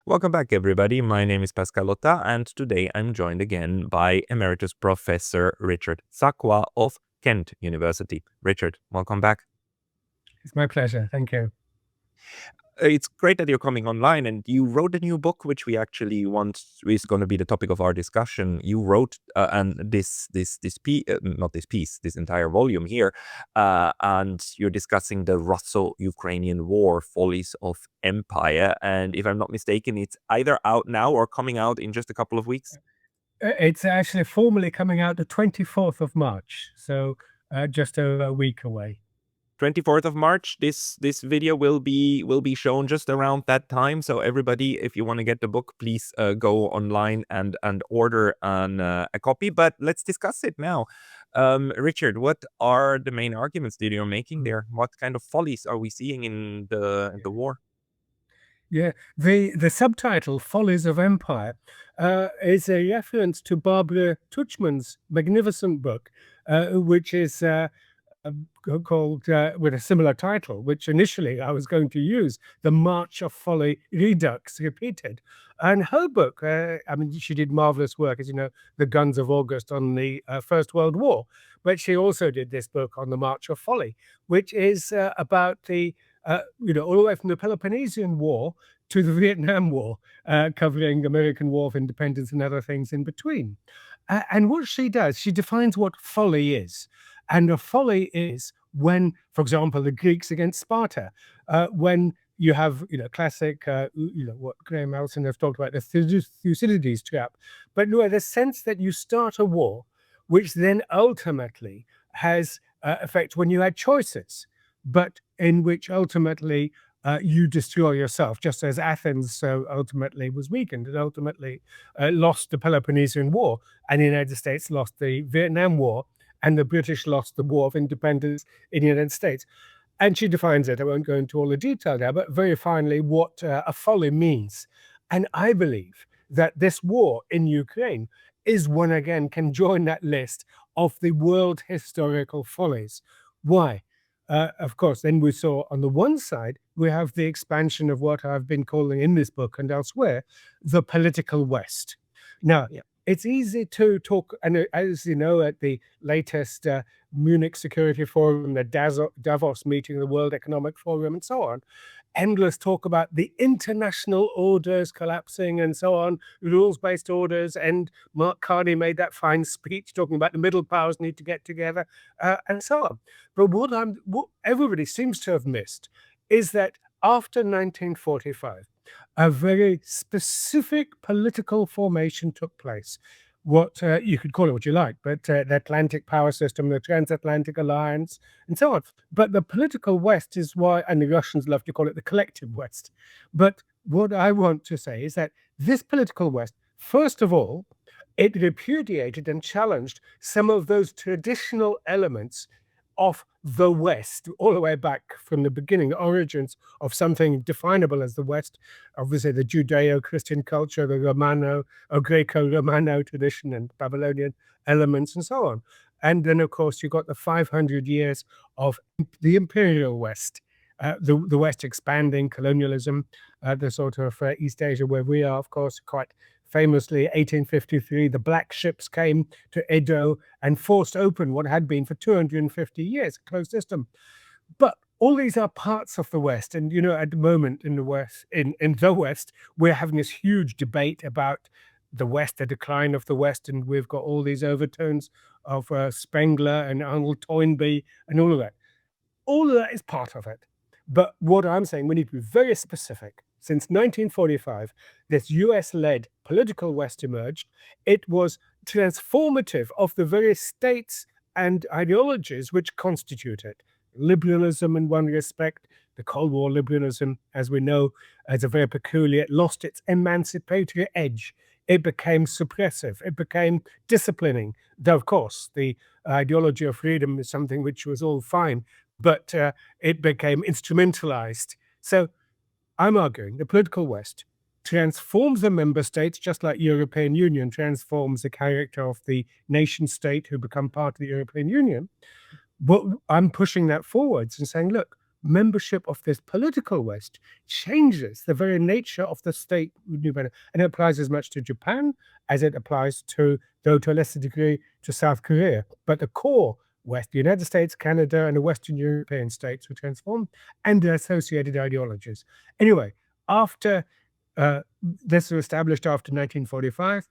Welcome back, everybody. My name is Pascal Lotta, and today I'm joined again by Emeritus Professor Richard Sakwa of Kent University. Richard, welcome back. It's my pleasure. Thank you. It's great that you're coming online, and you wrote a new book, which we actually want is going to be the topic of our discussion. You wrote and this piece, not this piece, this entire volume here, and you're discussing the Russo-Ukrainian War, Follies of Empire. And if I'm not mistaken, it's either out now or coming out in just a couple of weeks. It's actually formally coming out the 24th of March, so just over a week away. 24th of March, this video will be shown just around that time. So everybody, if you want to get the book, please go online and order a copy. But let's discuss it now. Richard, what are the main arguments that you're making there? What kind of follies are we seeing in the war? Yeah, the subtitle "Follies of Empire" is a reference to Barbara Tuchman's magnificent book, which is called with a similar title, which initially I was going to use, "The March of Folly Redux Repeated." And her book, I mean, she did marvelous work, as you know, The Guns of August on the First World War, but she also did this book on the March of Folly, which is about the all the way from the Peloponnesian War to the Vietnam War, covering American War of Independence and other things in between. And what she does, she defines what folly is. And a folly is when, for example, the Greeks against Sparta, when you have, classic, what Graham Allison has talked about, the Thucydides trap. But no, the sense that you start a war, which then ultimately has effect when you had choices, but in which ultimately you destroy yourself, just as Athens ultimately was weakened and ultimately lost the Peloponnesian War, and the United States lost the Vietnam War, and the British lost the War of Independence in the United States. And she defines it. I won't go into all the detail now, but very finally, what a folly means. And I believe that this war in Ukraine is one, again, can join that list of the world historical follies. Why? Of course, then we saw on the one side, we have the expansion of what I've been calling in this book and elsewhere, the political West. Now, it's easy to talk, and as you know, at the latest Munich Security Forum, the Davos meeting, the World Economic Forum, and so on, endless talk about the international orders collapsing and so on, rules-based orders. And Mark Carney made that fine speech talking about the middle powers need to get together and so on. But what everybody seems to have missed is that after 1945, a very specific political formation took place. What you could call it what you like, but the Atlantic power system, the transatlantic alliance, and so on. But the political West is why, and the Russians love to call it the collective West. But what I want to say is that this political West, first of all, it repudiated and challenged some of those traditional elements of the West, all the way back from the beginning, the origins of something definable as the West, obviously the Judeo-Christian culture, the Romano or Greco-Romano tradition and Babylonian elements and so on. And then, of course, you've got the 500 years of the imperial West, the West expanding, colonialism, the sort of East Asia where we are, of course, quite famously, 1853, the black ships came to Edo and forced open what had been for 250 years a closed system. But all these are parts of the West. And, at the moment in the West, in the West, we're having this huge debate about the West, the decline of the West. And we've got all these overtones of Spengler and Arnold Toynbee and all of that. All of that is part of it. But what I'm saying, we need to be very specific. Since 1945, this US-led political West emerged. It was transformative of the various states and ideologies which constitute it. Liberalism in one respect, the Cold War liberalism, as we know, is a very peculiar, it lost its emancipatory edge. It became suppressive. It became disciplining. Though, of course, the ideology of freedom is something which was all fine, but it became instrumentalized. So I'm arguing the political West transforms the member states, just like European Union transforms the character of the nation state who become part of the European Union. But I'm pushing that forwards and saying, look, membership of this political West changes the very nature of the state. And it applies as much to Japan as it applies to, though to a lesser degree, to South Korea. But the core West, the United States, Canada, and the Western European states were transformed, and their associated ideologies. Anyway, after this was established after 1945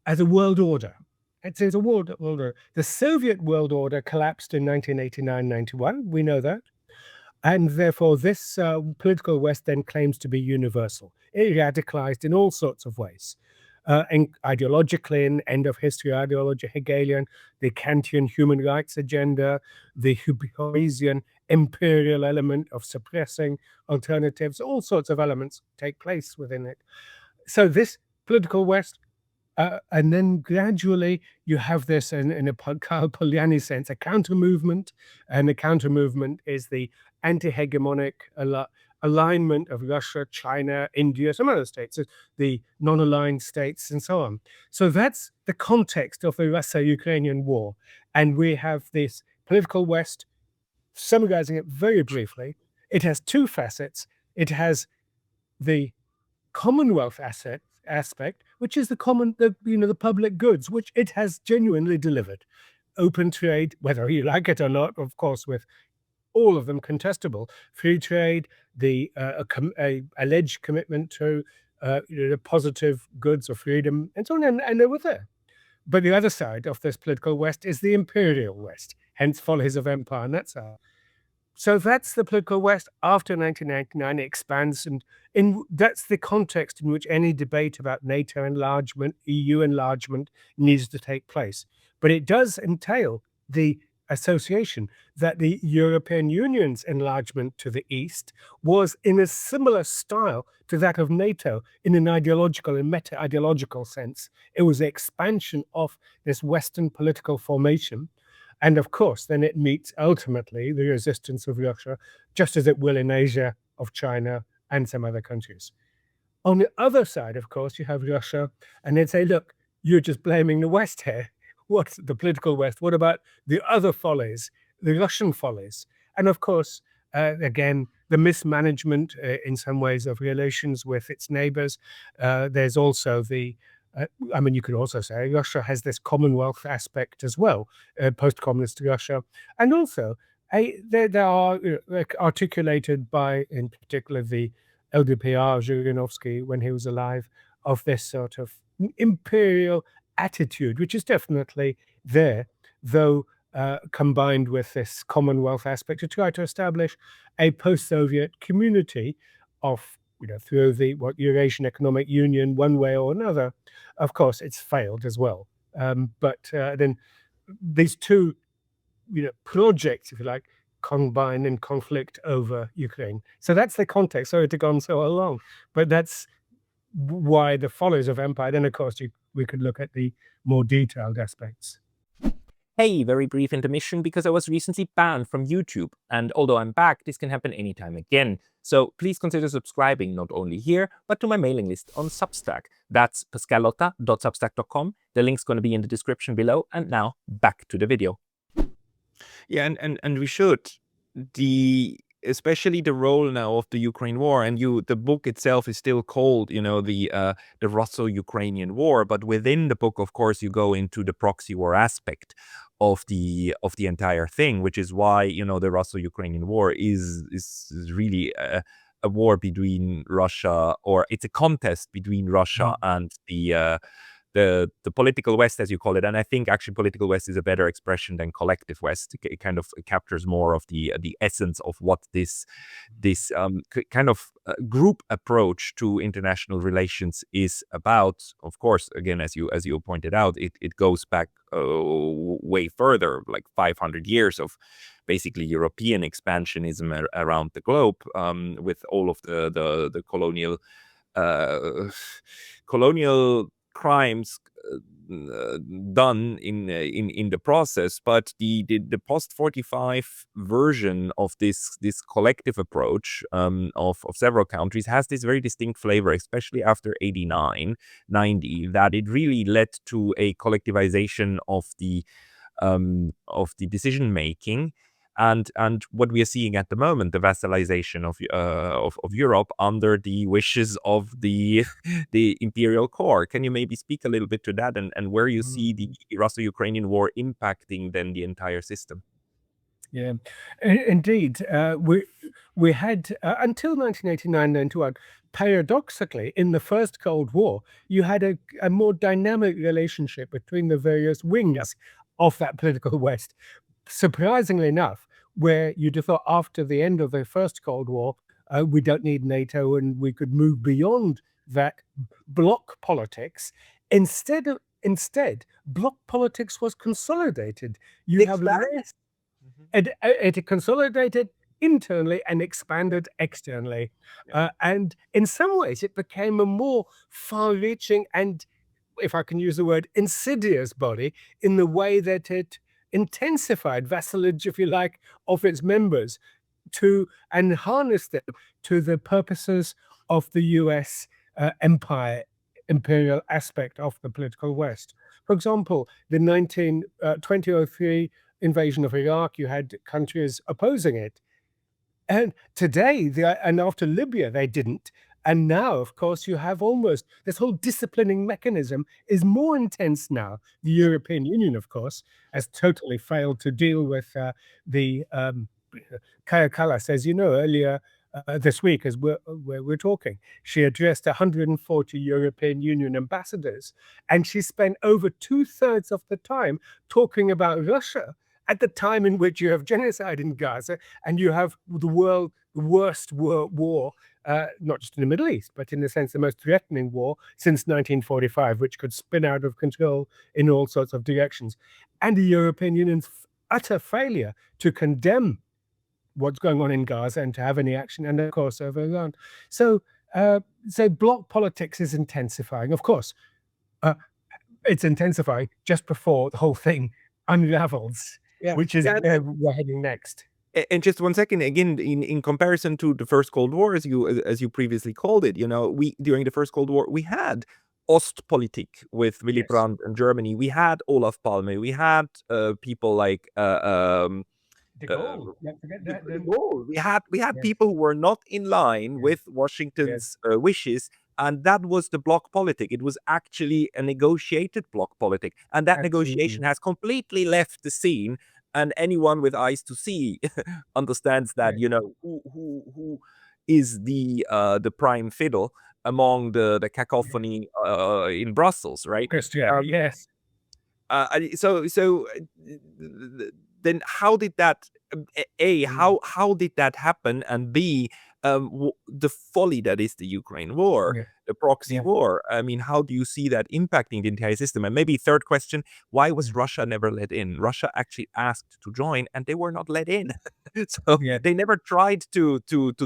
as a world order. It's a world order. The Soviet world order collapsed in 1989-91. We know that. And therefore, this political West then claims to be universal. It radicalized in all sorts of ways. And ideologically, in end of history ideology, Hegelian, the Kantian human rights agenda, the Hobbesian imperial element of suppressing alternatives, all sorts of elements take place within it. So this political West, and then gradually you have this in a Karl Polanyi sense, a counter movement, and the counter movement is the anti-hegemonic alignment of Russia, China, India, some other states, the non-aligned states, and so on. So that's the context of the Russia-Ukrainian war. And we have this political West, summarizing it very briefly. It has two facets. It has the Commonwealth aspect, which is the public goods, which it has genuinely delivered. Open trade, whether you like it or not, of course, with all of them contestable. Free trade, the alleged commitment to the positive goods of freedom, and so on, and they were there. But the other side of this political West is the imperial West, hence Follies of Empire, and that's our. So that's the political West after 1999. It expands, and that's the context in which any debate about NATO enlargement, EU enlargement needs to take place. But it does entail the association that the European Union's enlargement to the east was in a similar style to that of NATO in an ideological and meta-ideological sense. It was the expansion of this Western political formation. And of course, then it meets ultimately the resistance of Russia, just as it will in Asia, of China, and some other countries. On the other side, of course, you have Russia, and they'd say, look, you're just blaming the West here. What's the political West? What about the other follies, the Russian follies? And of course, again, the mismanagement in some ways of relations with its neighbors. There's also the you could also say Russia has this Commonwealth aspect as well, post-communist Russia. And also, there are articulated by, in particular, the LDPR, Zhirinovsky, when he was alive, of this sort of imperial attitude, which is definitely there, though combined with this Commonwealth aspect to try to establish a post-Soviet community of through the Eurasian Economic Union, one way or another. Of course, it's failed as well. But then these two, projects, if you like, combine in conflict over Ukraine. So that's the context. Sorry to go on so long, but that's why the Follies of Empire. Then, of course, we could look at the more detailed aspects. Hey, very brief intermission because I was recently banned from YouTube, and although I'm back, this can happen anytime again. So please consider subscribing not only here, but to my mailing list on Substack. That's pascalotta.substack.com. The link's going to be in the description below. And now back to the video. Yeah, and we should. Especially the role now of the Ukraine war, and the book itself is still called, the Russo-Ukrainian War, but within the book, of course, you go into the proxy war aspect of the entire thing, which is why, the Russo-Ukrainian War is really a war between Russia, or it's a contest between Russia and the political West, as you call it. And I think actually political West is a better expression than collective West. It kind of captures more of the essence of what this kind of group approach to international relations is about. Of course, again, as you pointed out, it goes back way further, like 500 years of basically European expansionism around the globe, with all of the colonial crimes done in the process. But the post-45 version of this collective approach of several countries has this very distinct flavor, especially after 89, 90, that it really led to a collectivization of the decision making. and what we are seeing at the moment, the vassalization of Europe under the wishes of the the imperial core. Can you maybe speak a little bit to that, and where you see the Russia-Ukrainian war impacting then the entire system? Yeah, indeed. We had until 1989-91. Paradoxically, in the first Cold War, you had a more dynamic relationship between the various wings of that political West. Surprisingly enough, where you'd have thought after the end of the first Cold War, we don't need NATO and we could move beyond that bloc politics. Instead, bloc politics was consolidated. You have less it consolidated internally and expanded externally. And in some ways, it became a more far-reaching and, if I can use the word, insidious body in the way that it intensified vassalage, if you like, of its members and harnessed them to the purposes of the US imperial aspect of the political West. For example, the 2003 invasion of Iraq, you had countries opposing it. And today, and after Libya, they didn't. And now, of course, you have almost this whole disciplining mechanism is more intense now. The European Union, of course, has totally failed to deal with the Kaya Kallas, as you know, earlier this week, as we're talking, she addressed 140 European Union ambassadors, and she spent over 2/3 of the time talking about Russia at the time in which you have genocide in Gaza and you have the worst war, not just in the Middle East, but in a sense, the most threatening war since 1945, which could spin out of control in all sorts of directions. And the European Union's utter failure to condemn what's going on in Gaza and to have any action, and of course over Iran. So bloc politics is intensifying. Of course, it's intensifying just before the whole thing unravels, which is where we're heading next. And just 1 second, again, in comparison to the First Cold War, as you previously called it, we during the First Cold War we had Ostpolitik with Willy Brandt in Germany. We had Olaf Palme. We had people like De Gaulle. Forget that. De Gaulle. We had people who were not in line with Washington's wishes. And that was the bloc politic. It was actually a negotiated bloc politic. And that negotiation has completely left the scene. And anyone with eyes to see understands that, who is the prime fiddle among the cacophony in Brussels, right? Yes. So then how did that, how did that happen? And B, the folly that is the Ukraine war, the proxy war. I mean, how do you see that impacting the entire system? And maybe third question, why was Russia never let in? Russia actually asked to join and they were not let in. So they never tried to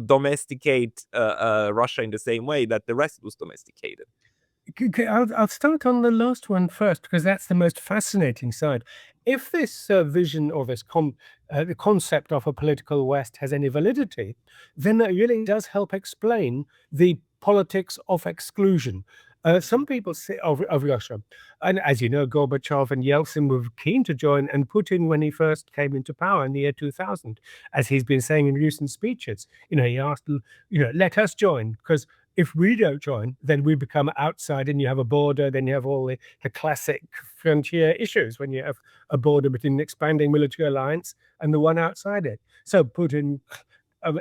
domesticate Russia in the same way that the rest was domesticated. I'll start on the last one first, because that's the most fascinating side. If this vision or this the concept of a political West has any validity, then that really does help explain the politics of exclusion. Some people say of Russia, and as you know, Gorbachev and Yeltsin were keen to join, and Putin, when he first came into power in the year 2000, as he's been saying in recent speeches, he asked, let us join, because if we don't join, then we become outside and you have a border, then you have all the classic frontier issues when you have a border between an expanding military alliance and the one outside it. So Putin,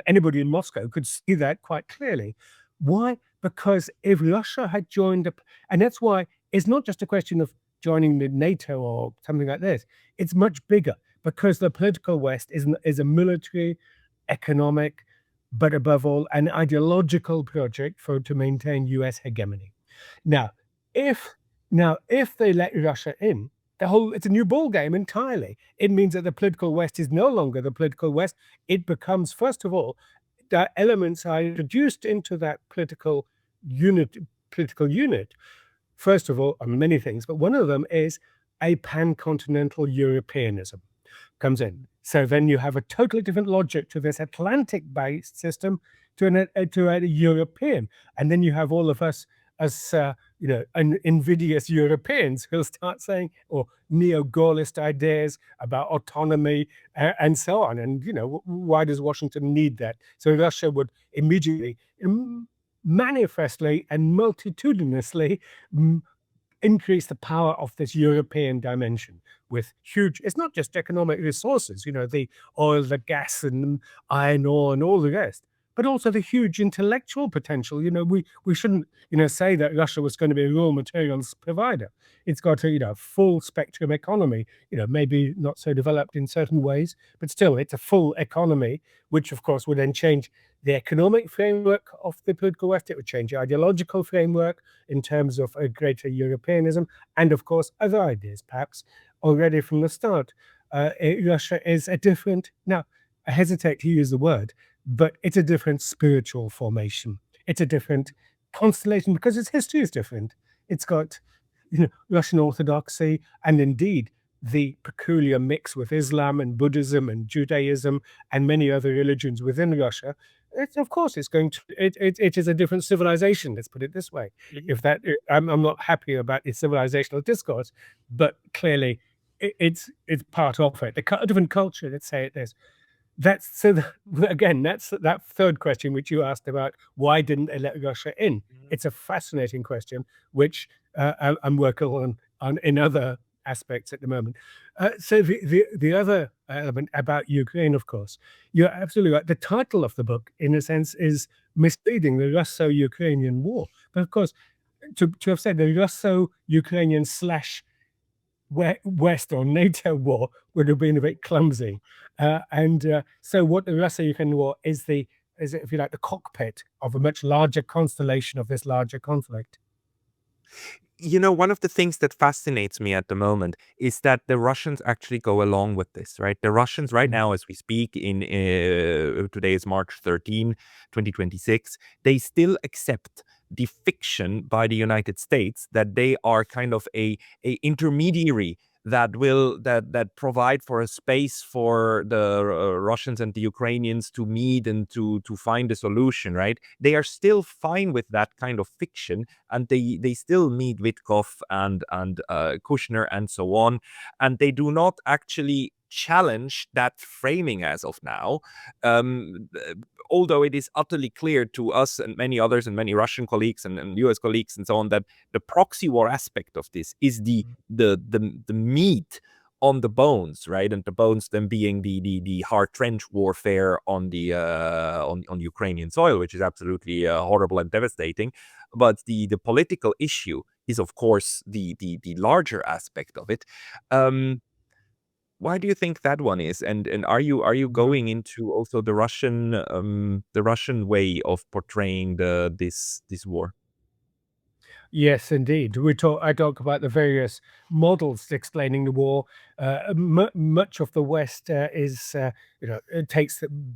anybody in Moscow could see that quite clearly. Why? Because if Russia had joined and that's why it's not just a question of joining the NATO or something like this. It's much bigger, because the political West is a military, economic, but above all, an ideological project to maintain US hegemony. Now, if they let Russia in, it's a new ball game entirely. It means that the political West is no longer the political West. It becomes, first of all, the elements are introduced into that political unit. First of all, on many things, but one of them is a pan-continental Europeanism comes in. So then you have a totally different logic to this Atlantic-based system to a European. And then you have all of us as invidious Europeans who'll start saying, or neo-Gaullist ideas about autonomy and so on. And, why does Washington need that? So Russia would immediately, manifestly and multitudinously increase the power of this European dimension with huge, it's not just economic resources, the oil, the gas and iron ore and all the rest, but also the huge intellectual potential. We shouldn't, say that Russia was going to be a raw materials provider. It's got a, full spectrum economy, maybe not so developed in certain ways, but still it's a full economy, which of course would then change the economic framework of the political West. It would change the ideological framework in terms of a greater Europeanism, and of course other ideas, perhaps already from the start. Russia is a different, now I hesitate to use the word, but it's a different spiritual formation. It's a different constellation because its history is different. It's got, Russian Orthodoxy and indeed the peculiar mix with Islam and Buddhism and Judaism and many other religions within Russia. Of course, it is a different civilization. Let's put it this way. If that, I'm not happy about its civilizational discourse, but clearly it's part of it. A different culture. Let's say it is. That's again. That's that third question which you asked about. Why didn't they let Russia in? It's a fascinating question, which I'm working on in other aspects at the moment. So the other element about Ukraine, of course, you're absolutely right. The title of the book, in a sense, is misleading: the Russo-Ukrainian War. But of course, to have said the Russo-Ukrainian / West or NATO war would have been a bit clumsy. So what the Russia-Ukraine war is if you like, the cockpit of a much larger constellation of this larger conflict. One of the things that fascinates me at the moment is that the Russians actually go along with this, right? The Russians right now, as we speak, today is March 13, 2026, they still accept the fiction by the United States that they are kind of a intermediary that provide for a space for the Russians and the Ukrainians to meet and to find a solution, right? They are still fine with that kind of fiction, and they still meet Witkoff and Kushner and so on, and they do not actually challenge that framing as of now. Although it is utterly clear to us and many others and many Russian colleagues and US colleagues and so on that the proxy war aspect of this is the meat on the bones, right? And the bones then being the hard trench warfare on the on Ukrainian soil, which is absolutely horrible and devastating. But the political issue is, of course, the larger aspect of it. Why do you think that one is? And are you going into also the Russian way of portraying this war? Yes, indeed. I talk about the various models explaining the war. Much of the West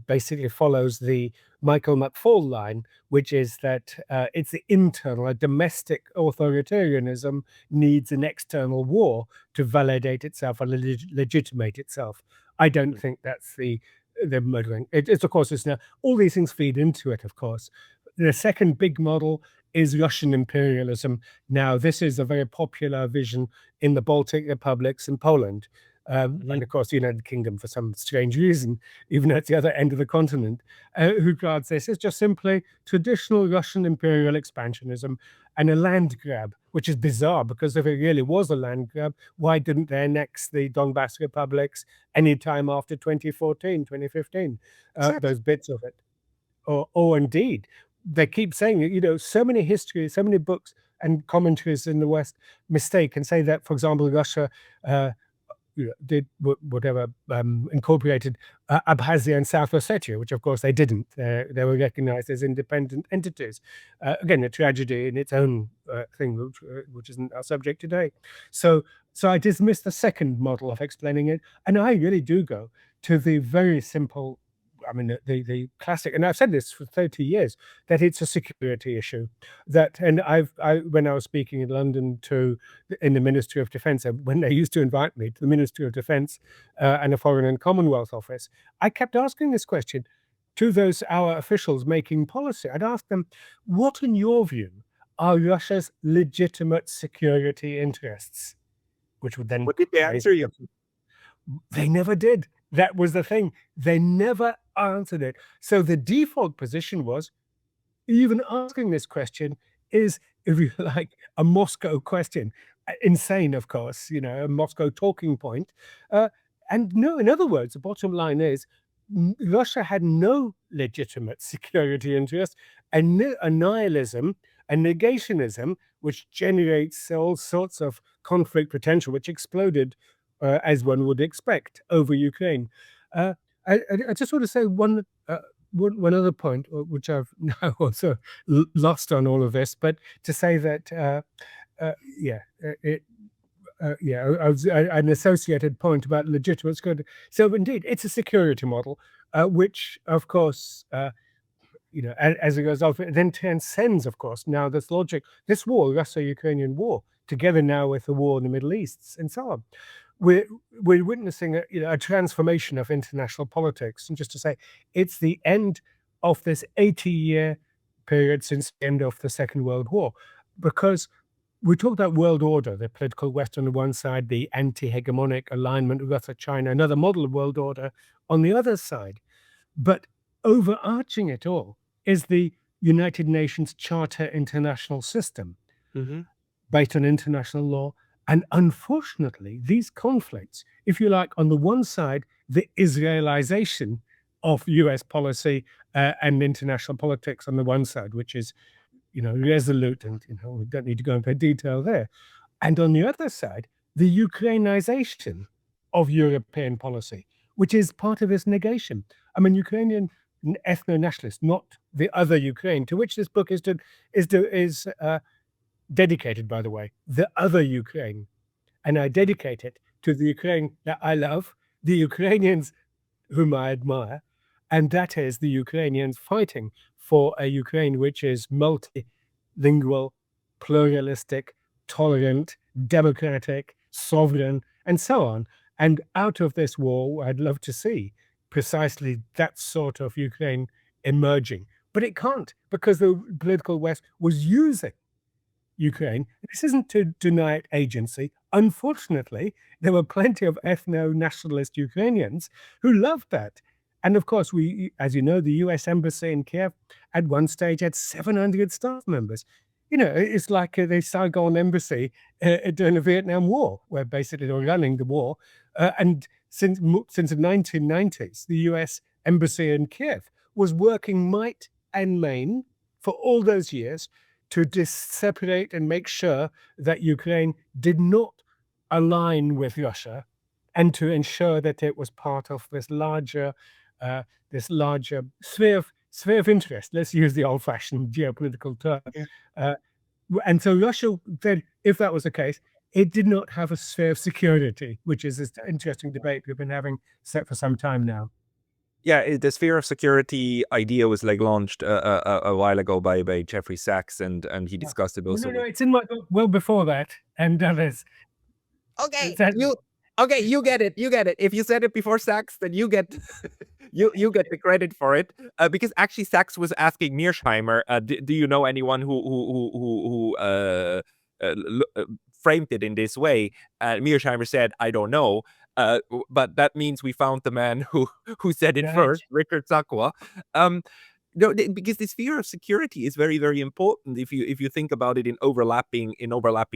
basically follows the Michael McFaul line, which is that it's the internal, a domestic authoritarianism needs an external war to validate itself and legitimate itself. I don't think that's the modeling. It's of course, now all these things feed into it. Of course, the second big model is Russian imperialism. Now, this is a very popular vision in the Baltic republics and Poland. And of course, the United Kingdom, for some strange reason, even at the other end of the continent, who regards this as just simply traditional Russian imperial expansionism and a land grab, which is bizarre because if it really was a land grab, why didn't they annex the Donbass republics any time after 2014, 2015, those bits of it? Or indeed, they keep saying, so many histories, so many books and commentaries in the West mistake and say that, for example, Russia did incorporated Abkhazia and South Ossetia, which of course they didn't. They were recognized as independent entities. Again, a tragedy in its own thing, which isn't our subject today. So I dismiss the second model of explaining it, and I really do go to the very simple, the classic, and I've said this for 30 years, that it's a security issue. When I was speaking in London in the Ministry of Defence, when they used to invite me to the Ministry of Defence and the Foreign and Commonwealth Office, I kept asking this question to our officials making policy. I'd ask them, what in your view are Russia's legitimate security interests, which would then What did they answer you? They never did. That was the thing. They never answered it. So the default position was, even asking this question is, if you like, a Moscow question. Insane, of course, a Moscow talking point. And no, in other words, the bottom line is Russia had no legitimate security interest, and a nihilism, a negationism, which generates all sorts of conflict potential, which exploded, as one would expect, over Ukraine. Uh, I just want to say one other point, which I've now also lost on all of this, but to say that, an associated point about legitimate security. So indeed, it's a security model, which, of course, as it goes off, it then transcends, of course, now this logic, this war, Russia-Ukrainian war, together now with the war in the Middle East and so on. We're witnessing a transformation of international politics. And just to say, it's the end of this 80-year period since the end of the Second World War, because we talk about world order, the political West on the one side, the anti-hegemonic alignment with Russia-China, another model of world order on the other side. But overarching it all is the United Nations Charter international system, based on international law. And unfortunately, these conflicts, if you like, on the one side, the Israelization of US policy and international politics on the one side, which is, resolute, and, we don't need to go into detail there. And on the other side, the Ukrainization of European policy, which is part of this negation. I mean, Ukrainian ethno-nationalists, not the other Ukraine, to which this book is dedicated, by the way, the other Ukraine. And I dedicate it to the Ukraine that I love, the Ukrainians whom I admire, and that is the Ukrainians fighting for a Ukraine which is multilingual, pluralistic, tolerant, democratic, sovereign, and so on. And out of this war, I'd love to see precisely that sort of Ukraine emerging. But it can't, because the political West was using Ukraine. This isn't to deny it agency. Unfortunately, there were plenty of ethno-nationalist Ukrainians who loved that. And of course, as you know, the US Embassy in Kiev at one stage had 700 staff members. It's like the Saigon Embassy during the Vietnam War, where basically they were running the war. And since the 1990s, the US Embassy in Kiev was working might and main for all those years to separate and make sure that Ukraine did not align with Russia, and to ensure that it was part of this larger sphere of interest. Let's use the old-fashioned geopolitical term. And so Russia then, if that was the case, it did not have a sphere of security, which is this interesting debate we've been having for some time now. Yeah, the sphere of security idea was launched a while ago by Jeffrey Sachs, and he discussed it also. No, it's in my book well before that, and others. Okay, you get it. If you said it before Sachs, then you get you get the credit for it, because actually Sachs was asking Mearsheimer, do you know anyone who framed it in this way? Mearsheimer said, I don't know. But that means we found the man who said it first, Richard Sakwa. No, because the sphere of security is very, very important if you think about it in overlapping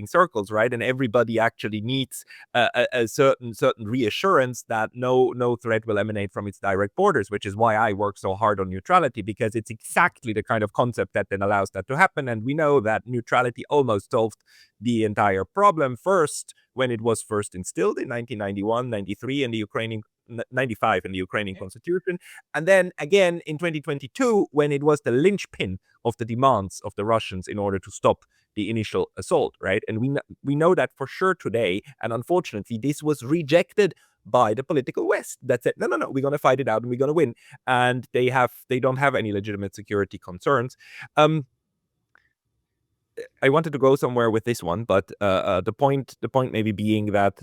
circles, right? And everybody actually needs a certain reassurance that no threat will emanate from its direct borders, which is why I work so hard on neutrality, because it's exactly the kind of concept that then allows that to happen. And we know that neutrality almost solved the entire problem first when it was first instilled in 1991, 93 in the Ukrainian 95 in the Ukrainian constitution, and then again in 2022 when it was the linchpin of the demands of the Russians in order to stop the initial assault, right? And we know that for sure today, and unfortunately this was rejected by the political West that said, no, we're going to fight it out and we're going to win, and they don't have any legitimate security concerns. I wanted to go somewhere with this one, but the point maybe being that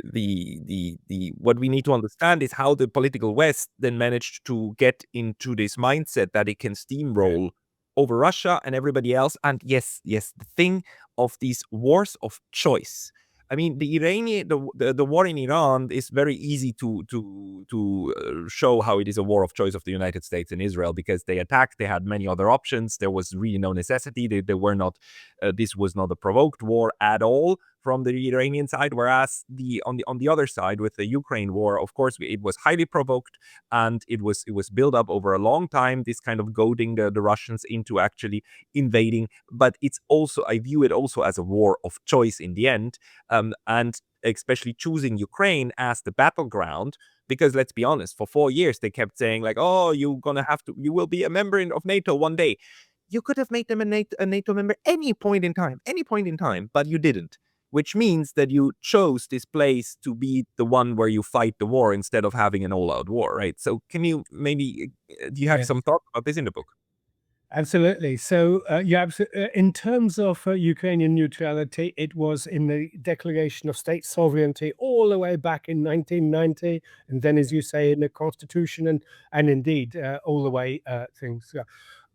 the what we need to understand is how the political West then managed to get into this mindset that it can steamroll over Russia and everybody else. And yes, the thing of these wars of choice. I mean, the war in Iran is very easy to show how it is a war of choice of the United States and Israel, because they attacked. They had many other options. There was really no necessity. They were not. This was not a provoked war at all from the Iranian side. Whereas on the other side, with the Ukraine war, of course, it was highly provoked, and it was built up over a long time. This kind of goading the Russians into actually invading. But it's also, I view it also as a war of choice in the end. And especially choosing Ukraine as the battleground, because let's be honest, for 4 years they kept saying like, oh, you will be a member of NATO one day. You could have made them a NATO member any point in time, but you didn't. Which means that you chose this place to be the one where you fight the war instead of having an all-out war, right? So can you maybe, do you have some thought about this in the book? Absolutely. So, in terms of Ukrainian neutrality, it was in the Declaration of State Sovereignty all the way back in 1990, and then, as you say, in the Constitution, and indeed all the way things.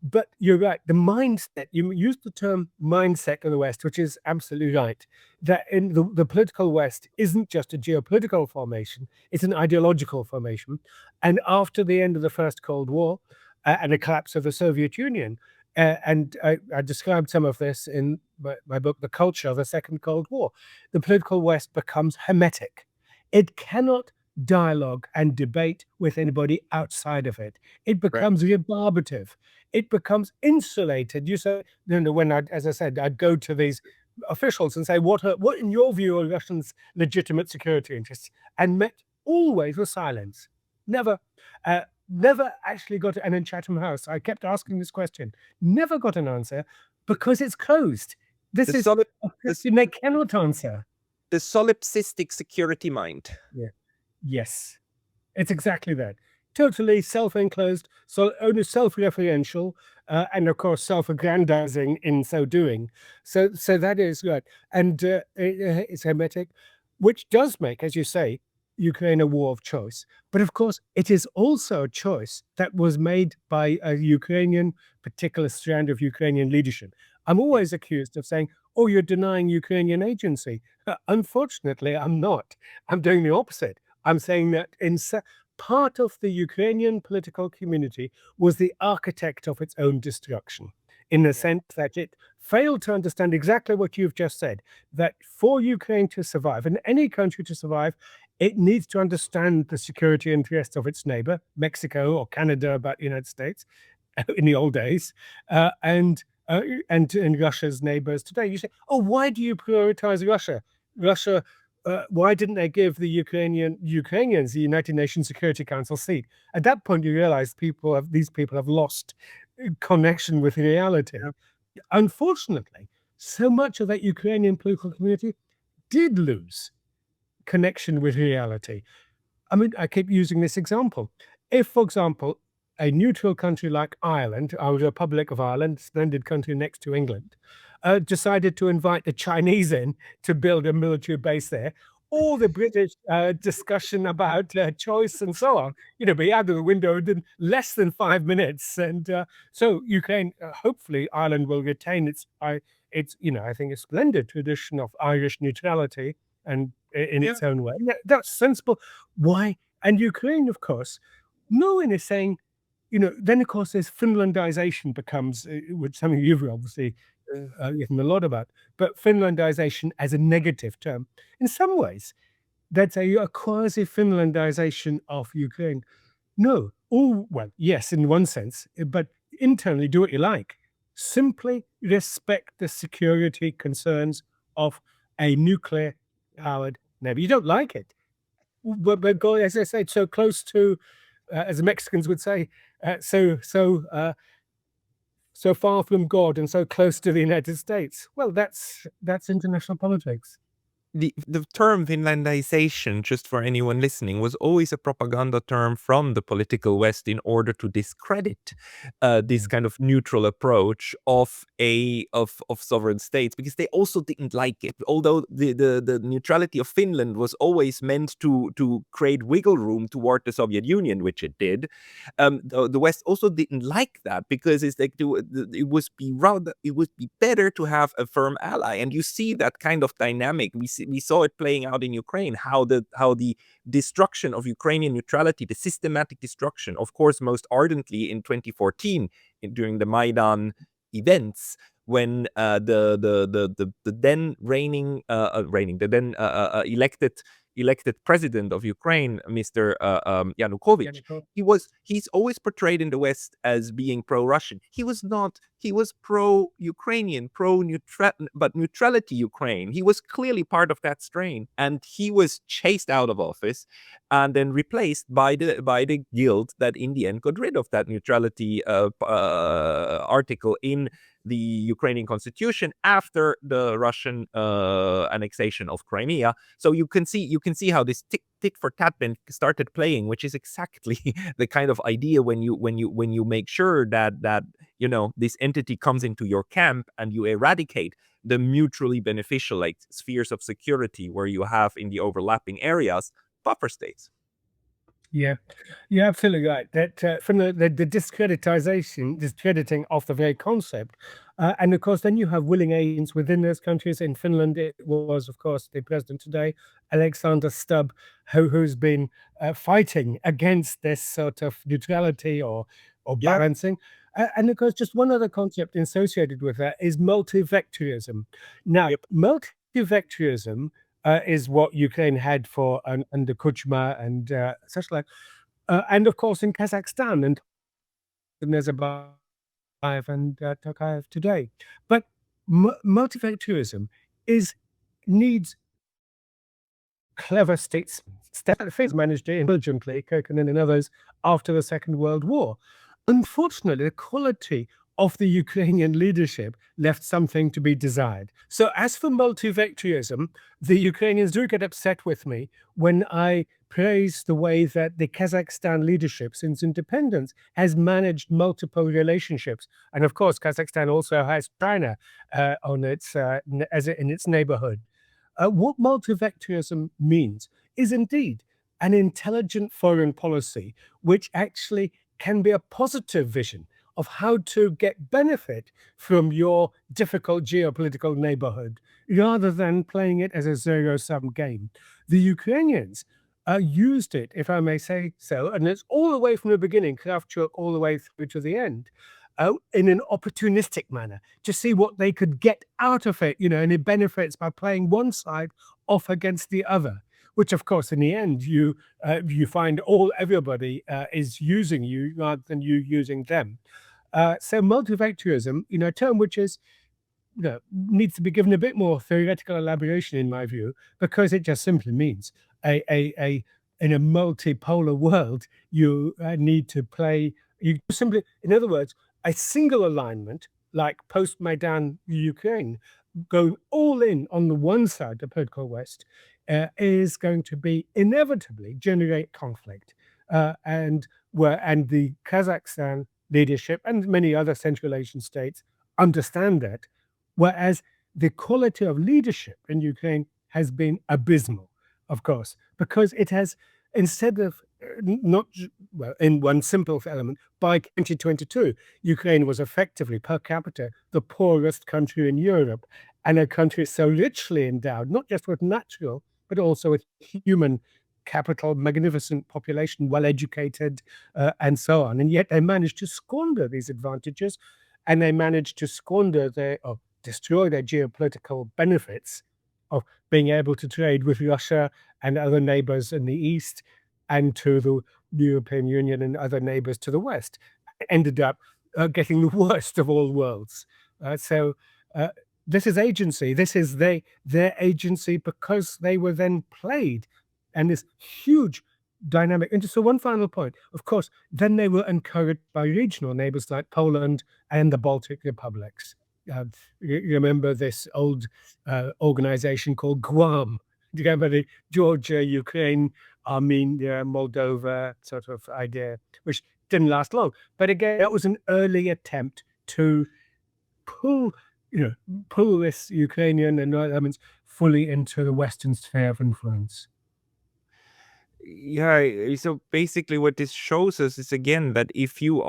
But you're right. The mindset, you used the term mindset of the West, which is absolutely right. That in the political West isn't just a geopolitical formation; it's an ideological formation. And after the end of the First Cold War, and the collapse of the Soviet Union. And I described some of this in my book, The Culture of the Second Cold War. The political West becomes hermetic. It cannot dialogue and debate with anybody outside of it. It becomes rebarbative. It becomes insulated. You say, when as I said, I'd go to these officials and say, what in your view are Russians' legitimate security interests? And met always with silence. Never actually got, and in Chatham House, I kept asking this question, never got an answer, because it's closed. This is a question they cannot answer. The solipsistic security mind. Yeah. Yes, it's exactly that. Totally self-enclosed, only self-referential, and of course self-aggrandizing in so doing. So that is right, and it's hermetic, which does make, as you say, Ukraine a war of choice. But of course, it is also a choice that was made by a Ukrainian, particular strand of Ukrainian leadership. I'm always accused of saying, oh, you're denying Ukrainian agency. Unfortunately, I'm not. I'm doing the opposite. I'm saying that part of the Ukrainian political community was the architect of its own destruction, in the sense that it failed to understand exactly what you've just said, that for Ukraine to survive, and any country to survive, it needs to understand the security interests of its neighbor, Mexico or Canada, about the United States in the old days, and Russia's neighbors today. You say, oh, why do you prioritize Russia? Why didn't they give the Ukrainians the United Nations Security Council seat? At that point, you realize these people have lost connection with reality. Unfortunately, so much of that Ukrainian political community did lose connection with reality. I mean, I keep using this example. If, for example, a neutral country like Ireland, our Republic of Ireland, splendid country next to England, decided to invite the Chinese in to build a military base there, all the British discussion about choice and so on, be out of the window in less than 5 minutes. And so Ukraine, hopefully Ireland will retain its, I think, a splendid tradition of Irish neutrality, and in its own way. That's sensible. Why? And Ukraine, of course, no one is saying, then of course there's Finlandization becomes, which something you've obviously written a lot about, but Finlandization as a negative term. In some ways, that's a quasi-Finlandization of Ukraine. No, well, yes, in one sense, but internally do what you like. Simply respect the security concerns of a nuclear-powered neighbor. You don't like it, but God, as I said, so close to, as the Mexicans would say, so far from God and so close to the United States. Well, that's international politics. the term Finlandization, just for anyone listening, was always a propaganda term from the political West in order to discredit this kind of neutral approach of sovereign states, because they also didn't like it. Although the neutrality of Finland was always meant to create wiggle room toward the Soviet Union, which it did, the West also didn't like that, because it would be better to have a firm ally. And you see that kind of dynamic. We saw it playing out in Ukraine, how the destruction of Ukrainian neutrality, the systematic destruction, of course, most ardently in 2014 during the Maidan events, when the then elected president of Ukraine, Mr. Yanukovych, he's always portrayed in the West as being pro-Russian. He was not. He was pro-Ukrainian, but neutrality Ukraine. He was clearly part of that strain, and he was chased out of office and then replaced by the guild that in the end got rid of that neutrality article in the Ukrainian constitution after the Russian annexation of Crimea. So you can see how this tick for tat started playing, which is exactly the kind of idea when you make sure that this entity comes into your camp and you eradicate the mutually beneficial like spheres of security where you have in the overlapping areas buffer states. Yeah, you're absolutely right. That from the discrediting of the very concept, and of course, then you have willing agents within those countries. In Finland, it was, of course, the president today, Alexander Stubb, who's been fighting against this sort of neutrality or Yeah. balancing. And of course, just one other concept associated with that is multivectorism. Now, Yep. multivectorism is what Ukraine had for under Kuchma and such like, and of course in Kazakhstan and Nazarbayev and Tokayev today. But multivectorism needs clever statesmen. Stefan managed it intelligently, Kirkunen and others, after the Second World War. Unfortunately, the quality of the Ukrainian leadership left something to be desired. So as for multivectorism, the Ukrainians do get upset with me when I praise the way that the Kazakhstan leadership since independence has managed multiple relationships. And of course, Kazakhstan also has China on its in its neighborhood. What multivectorism means is indeed an intelligent foreign policy, which actually can be a positive vision of how to get benefit from your difficult geopolitical neighborhood, rather than playing it as a zero-sum game. The Ukrainians used it, if I may say so, and it's all the way from the beginning, Kravchuk, all the way through to the end, in an opportunistic manner, to see what they could get out of it, and it benefits by playing one side off against the other, which of course in the end you find everybody is using you rather than you using them. So multivectorism, a term which is needs to be given a bit more theoretical elaboration in my view, because it just simply means in a multipolar world you need to play. You simply, in other words, a single alignment like post-Maidan Ukraine, going all in on the one side, the political West, is going to be inevitably generate conflict, and the Kazakhstan leadership and many other Central Asian states understand that, whereas the quality of leadership in Ukraine has been abysmal, of course, because it has, instead of not well, in one simple element, by 2022, Ukraine was effectively per capita the poorest country in Europe, and a country so richly endowed, not just with natural, but also with human capital, magnificent population, well educated, and so on. And yet they managed to squander these advantages, and they managed to squander or destroy their geopolitical benefits of being able to trade with Russia and other neighbors in the east, and to the European Union and other neighbors to the west. Ended up getting the worst of all worlds. So this is agency. This is their agency, because they were then played, and this huge dynamic. And so one final point, of course, then they were encouraged by regional neighbors like Poland and the Baltic republics. You remember this old organization called Guam, you remember the Georgia, Ukraine, Armenia, Moldova sort of idea, which didn't last long. But again, that was an early attempt to pull, pull this Ukrainian and other elements fully into the Western sphere of influence. Yeah, so basically what this shows us is again that if you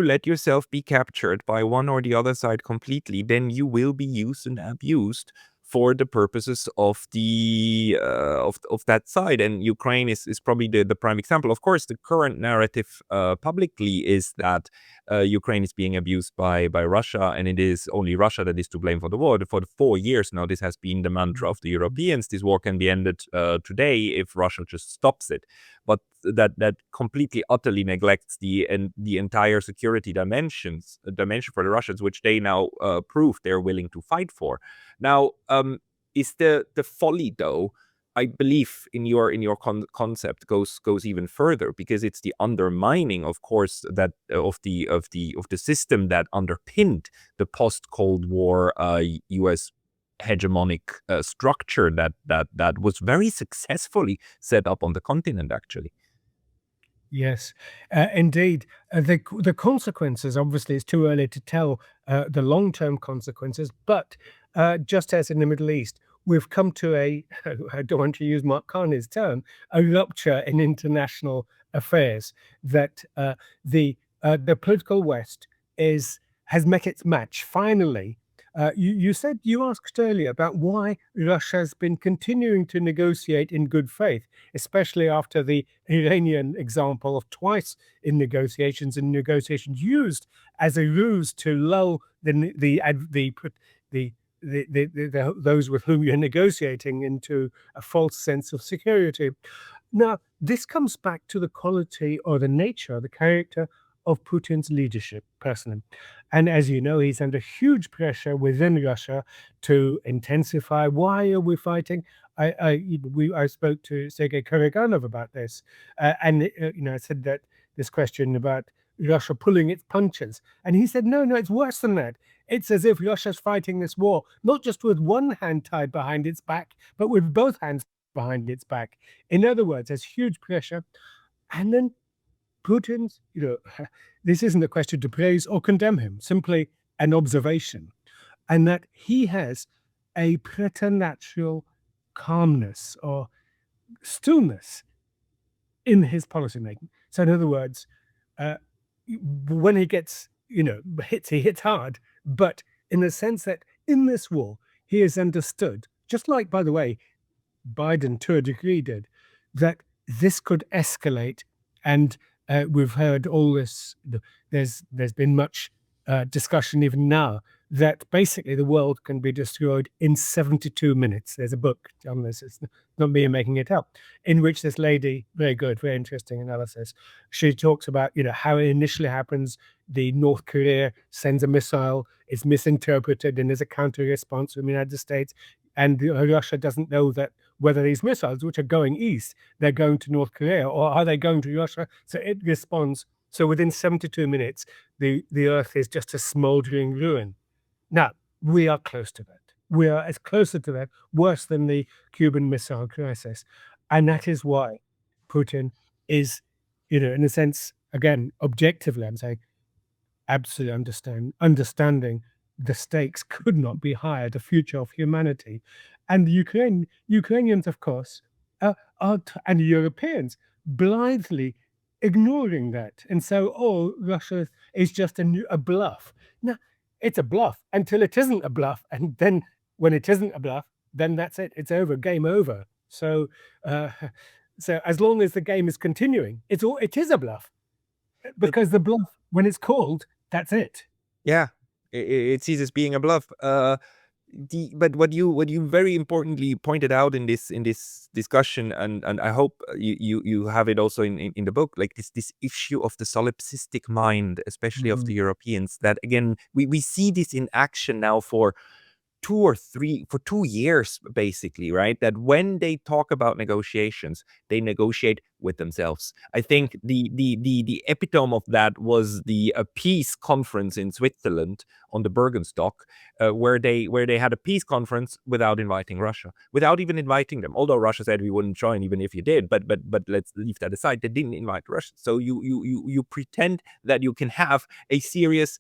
let yourself be captured by one or the other side completely, then you will be used and abused for the purposes of the of that side. And Ukraine is probably the prime example. Of course, the current narrative publicly is that Ukraine is being abused by Russia, and it is only Russia that is to blame for the war. For 4 years now, this has been the mantra of the Europeans. This war can be ended today if Russia just stops it. But that completely, utterly neglects the entire security dimension for the Russians, which they now prove they're willing to fight for. Now, is the folly, though, I believe in your concept goes even further, because it's the undermining, of course, that of the system that underpinned the post-Cold War U.S. hegemonic structure that was very successfully set up on the continent, actually. Yes, indeed. The consequences, obviously, it's too early to tell the long-term consequences, but just as in the Middle East, we've come to I don't want to use Mark Carney's term, a rupture in international affairs, that the political West has met its match finally. You asked earlier about why Russia has been continuing to negotiate in good faith, especially after the Iranian example of twice in negotiations used as a ruse to lull those with whom you're negotiating into a false sense of security. Now, this comes back to the quality or the nature, the character of Putin's leadership, personally. And as you know, he's under huge pressure within Russia to intensify. Why are we fighting? I spoke to Sergei Karaganov about this, and I said that this question about Russia pulling its punches, and he said, no, it's worse than that. It's as if Russia's fighting this war not just with one hand tied behind its back, but with both hands behind its back. In other words, there's huge pressure, and then Putin's, this isn't a question to praise or condemn him, simply an observation, and that he has a preternatural calmness or stillness in his policymaking. So, in other words, when he gets, he hits hard, but in the sense that in this war, he has understood, just like, by the way, Biden to a degree did, that this could escalate. And we've heard all this, there's been much discussion even now that basically the world can be destroyed in 72 minutes. There's a book on this, it's not me making it up, in which this lady, very good, very interesting analysis, she talks about, how it initially happens. The North Korea sends a missile, it's misinterpreted, and there's a counter response from the United States. And Russia doesn't know that whether these missiles, which are going east, they're going to North Korea, or are they going to Russia? So it responds. So within 72 minutes, the Earth is just a smoldering ruin. Now, we are close to that. We are as closer to that, worse than the Cuban Missile Crisis. And that is why Putin is, in a sense, again, objectively, I'm saying, absolutely understanding the stakes could not be higher, the future of humanity. And the Ukrainians, of course, and the Europeans blithely ignoring that. And so, Russia is just a bluff. Now, it's a bluff until it isn't a bluff. And then when it isn't a bluff, then that's it. It's over, game over. So, so as long as the game is continuing, it is a bluff. Because the bluff, when it's called, that's it. Yeah, it ceases being a bluff. But what you very importantly pointed out in this discussion, and I hope you have it also in the book, like this issue of the solipsistic mind, especially of the Europeans, that again we see this in action now for 2 years basically, right? That when they talk about negotiations, they negotiate with themselves. I think the epitome of that was the peace conference in Switzerland on the Bergenstock, where they had a peace conference without inviting Russia, without even inviting them. Although Russia said we wouldn't join even if you did, but let's leave that aside. They didn't invite Russia, so you pretend that you can have a serious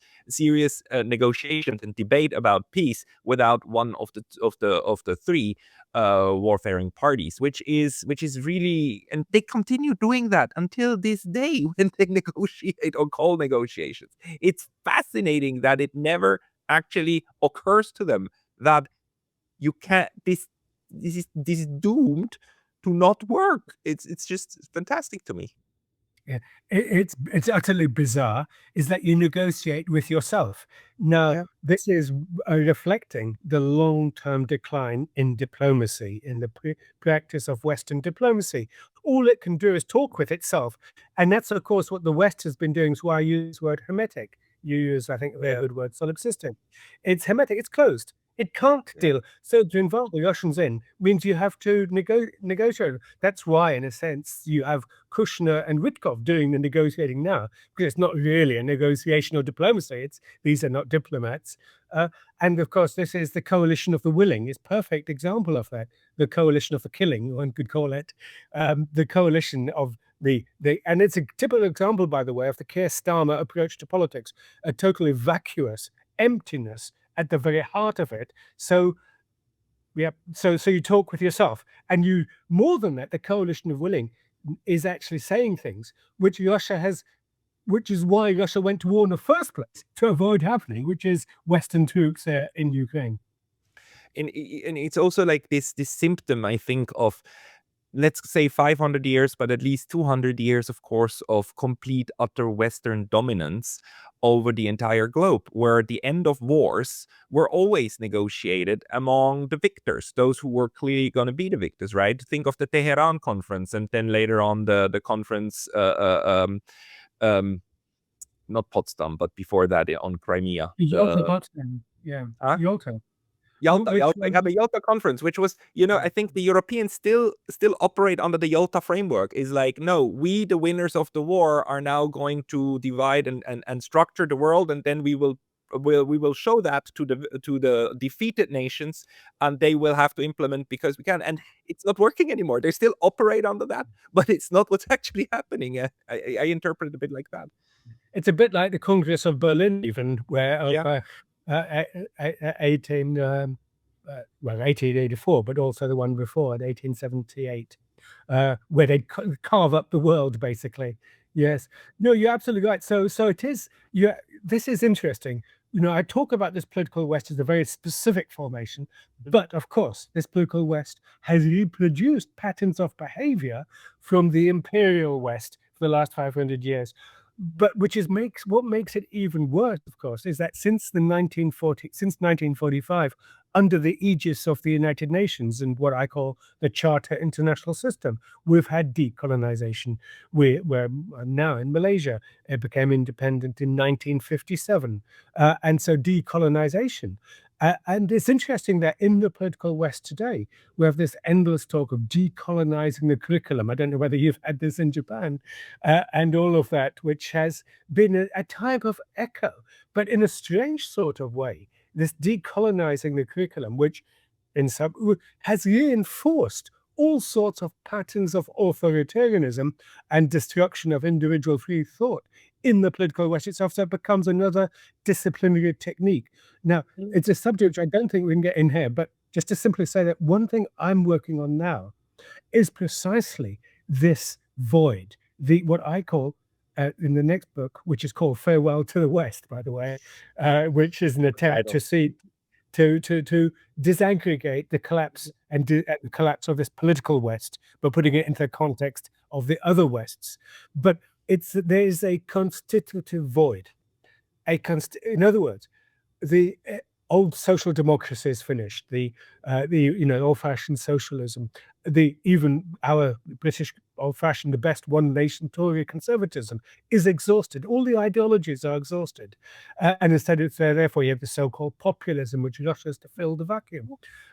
negotiations and debate about peace without one of the three warfaring parties, which is really, and they continue doing that until this day when they negotiate or call negotiations. It's fascinating that it never actually occurs to them that you can't, this is doomed to not work. It's just fantastic to me. Yeah, it's utterly bizarre is that you negotiate with yourself. Now, Yeah. this is reflecting the long-term decline in diplomacy, in the practice of Western diplomacy. All it can do is talk with itself. And that's, of course, what the West has been doing. Is why I use the word hermetic. You use, I think, a very good word, solipsistic. It's hermetic, it's closed. It can't deal. So to involve the Russians in means you have to negotiate. That's why, in a sense, you have Kushner and Witkoff doing the negotiating now, because it's not really a negotiation or diplomacy. These are not diplomats. And of course, this is the coalition of the willing. It's a perfect example of that. The coalition of the killing, one could call it. The coalition of and it's a typical example, by the way, of the Keir Starmer approach to politics, a totally vacuous emptiness at the very heart of it. So yeah, so you talk with yourself, and you, more than that, the coalition of willing is actually saying things which Russia has, which is why Russia went to war in the first place, to avoid happening, which is Western troops in Ukraine. And it's also like this symptom, I think, of, let's say 500 years, but at least 200 years, of course, of complete utter Western dominance over the entire globe, where the end of wars were always negotiated among the victors, those who were clearly going to be the victors, right? Think of the Tehran conference, and then later on the conference, not Potsdam, but before that on Crimea. Yalta, Potsdam, yeah, Huh? Yalta. Yalta, Which yeah, the Yalta conference, which was, I think the Europeans still operate under the Yalta framework. Is like, no, we, the winners of the war, are now going to divide and structure the world, and then we will show that to the defeated nations, and they will have to implement because we can. And it's not working anymore. They still operate under that, but it's not what's actually happening. I interpret it a bit like that. It's a bit like the Congress of Berlin, even, where Yeah. 1884, but also the one before in 1878, where they carve up the world, basically. Yes. No, you're absolutely right. So it is. This is interesting. I talk about this political West as a very specific formation, but of course, this political West has reproduced patterns of behavior from the imperial West for the last 500 years. But what makes it even worse, of course, is that since 1945, under the aegis of the United Nations and what I call the Charter International System, we've had decolonization. We're now in Malaysia. It became independent in 1957. And so decolonization. And it's interesting that in the political West today, we have this endless talk of decolonizing the curriculum. I don't know whether you've had this in Japan, and all of that, which has been a type of echo, but in a strange sort of way. This decolonizing the curriculum, which has reinforced all sorts of patterns of authoritarianism and destruction of individual free thought in the political West itself. So it becomes another disciplinary technique. Now, it's a subject which I don't think we can get in here, but just to simply say that one thing I'm working on now is precisely this void, what I call in the next book, which is called Farewell to the West, by the way, which is an attempt to see to disaggregate the collapse and the collapse of this political West, but putting it into the context of the other Wests. But there is a constitutive void. In other words, the old social democracy is finished. The old-fashioned socialism, even our British old-fashioned, the best one nation Tory conservatism is exhausted. All the ideologies are exhausted, and instead it's therefore you have the so-called populism, which rushes to fill the vacuum,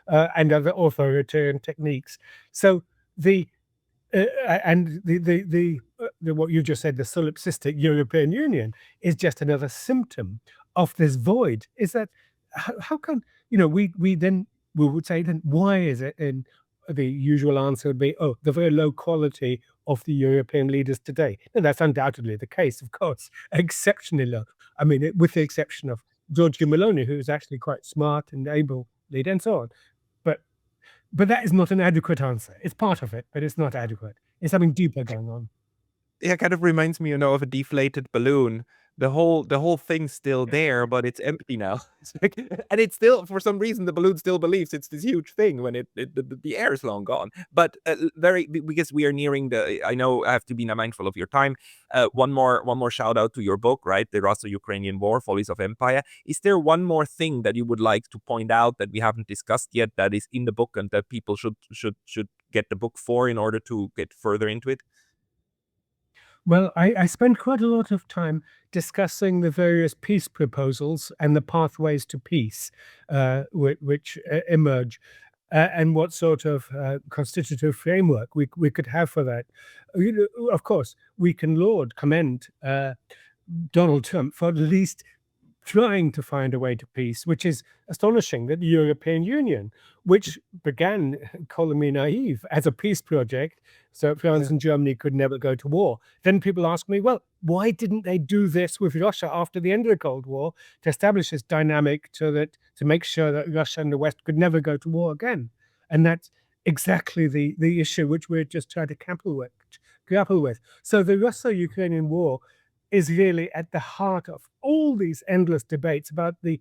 and other authoritarian techniques. So the And what you just said, the solipsistic European Union, is just another symptom of this void. Is that how can we would say, then why is it? And the usual answer would be, oh, the very low quality of the European leaders today. And that's undoubtedly the case, of course, exceptionally low. I mean, with the exception of Giorgio Meloni, who is actually quite smart and able leader, and so on. But that is not an adequate answer. It's part of it, but it's not adequate. There's something deeper going on. Yeah, kind of reminds me, of a deflated balloon. The whole thing's still there, but it's empty now. It's like, and it's still, for some reason, the balloon still believes it's this huge thing when the air is long gone. But because we are nearing the, I know I have to be mindful of your time. One more shout out to your book, right? The Russia-Ukrainian War, Follies of Empire. Is there one more thing that you would like to point out that we haven't discussed yet that is in the book and that people should get the book for in order to get further into it? Well, I spent quite a lot of time discussing the various peace proposals and the pathways to peace, which emerge, and what sort of constitutive framework we could have for that. Of course, we can commend Donald Trump for at least trying to find a way to peace, which is astonishing that the European Union, which began, calling me naive, as a peace project, so France and Germany could never go to war. Then people ask me, well, why didn't they do this with Russia after the end of the Cold War to establish this dynamic to make sure that Russia and the West could never go to war again? And that's exactly the issue which we're just trying to grapple with. So the Russo-Ukrainian War is really at the heart of all these endless debates about the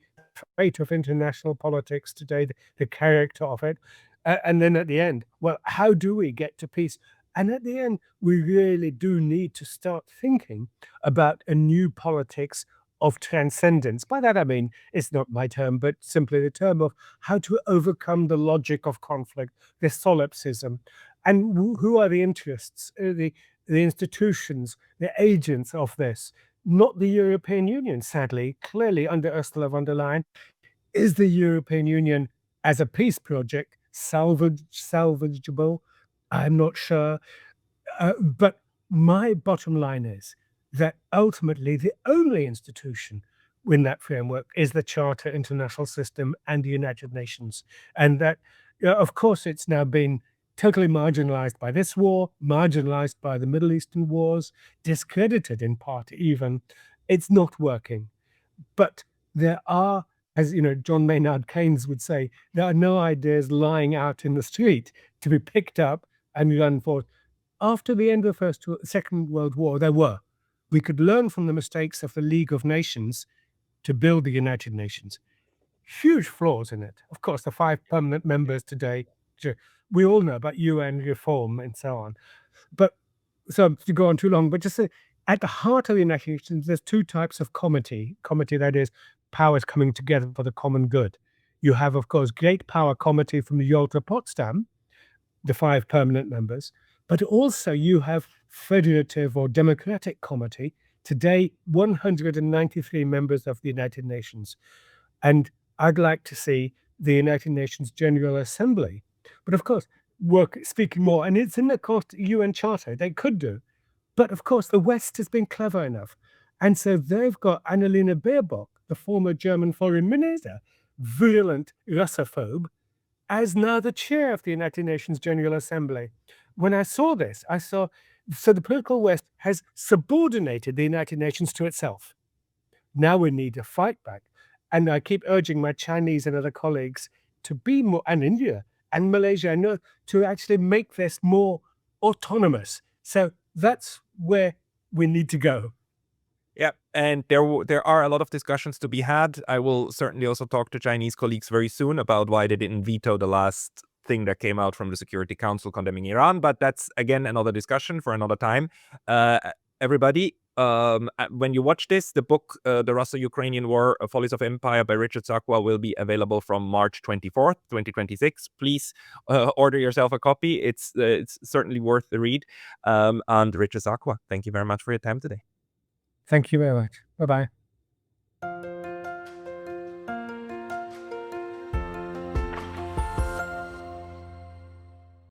fate of international politics today, the character of it. And then at the end, well, how do we get to peace? And at the end, we really do need to start thinking about a new politics of transcendence. By that, I mean, it's not my term, but simply the term of how to overcome the logic of conflict, the solipsism, and who are the interests, the institutions, the agents of this. Not the European Union, sadly. Clearly, under Ursula von der Leyen, is the European Union as a peace project salvageable? I'm not sure. But my bottom line is that ultimately the only institution in that framework is the Charter International System and the United Nations. And that, of course, it's now been totally marginalized by this war, marginalized by the Middle Eastern wars, discredited in part even. It's not working. But there are, as John Maynard Keynes would say, there are no ideas lying out in the street to be picked up and run forth. After the end of the Second World War, there were. We could learn from the mistakes of the League of Nations to build the United Nations. Huge flaws in it. Of course, the 5 permanent members today, we all know about UN reform and so on. But so to go on too long, but just say, at the heart of the United Nations, there's 2 types of committee, that is powers coming together for the common good. You have, of course, Great Power Committee from the Yalta Potsdam, the 5 permanent members, but also you have Federative or Democratic Committee, today 193 members of the United Nations. And I'd like to see the United Nations General Assembly. But of course, speaking more, and it's in the UN Charter, they could do. But of course, the West has been clever enough. And so they've got Annalena Baerbock, the former German foreign minister, virulent Russophobe, as now the chair of the United Nations General Assembly. When I saw this, so the political West has subordinated the United Nations to itself. Now we need to fight back. And I keep urging my Chinese and other colleagues to be more, and India and Malaysia, I know, to actually make this more autonomous. So that's where we need to go. Yeah, and there are a lot of discussions to be had. I will certainly also talk to Chinese colleagues very soon about why they didn't veto the last thing that came out from the Security Council condemning Iran, but that's, again, another discussion for another time. Everybody, when you watch this, the book, The Russo-Ukrainian War, Follies of Empire by Richard Sakwa will be available from March 24th, 2026. Please order yourself a copy. It's certainly worth the read. And Richard Sakwa, thank you very much for your time today. Thank you very much. Bye-bye.